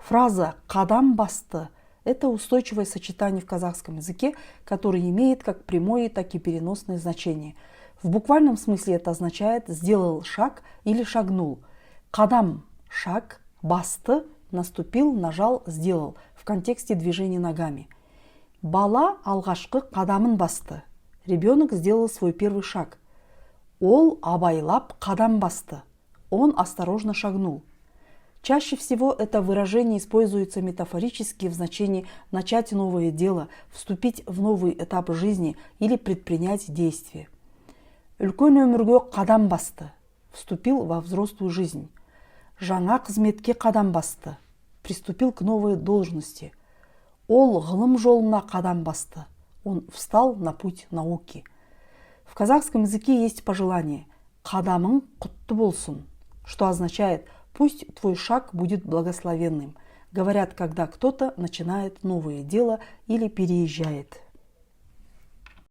Фраза «кадам басты» – это устойчивое сочетание в казахском языке, которое имеет как прямое, так и переносное значение. В буквальном смысле это означает «сделал шаг» или «шагнул». «Кадам» – шаг, «басты» – наступил, нажал, сделал в контексте движения ногами. Бала алғашқы қадамын басты. Ребенок сделал свой первый шаг. Ол абайлап қадам басты. Он осторожно шагнул. Чаще всего это выражение используется метафорически в значении начать новое дело, вступить в новый этап жизни или предпринять действие. Үлкен өмірге қадам басты. Вступил во взрослую жизнь. Жаңа қызметке қадам басты. Приступил к новой должности. Ол ғылым жолына қадам басты. Он встал на путь науки. В казахском языке есть пожелание «қадамың құтты болсын», что означает «пусть твой шаг будет благословенным». Говорят, когда кто-то начинает новое дело или переезжает.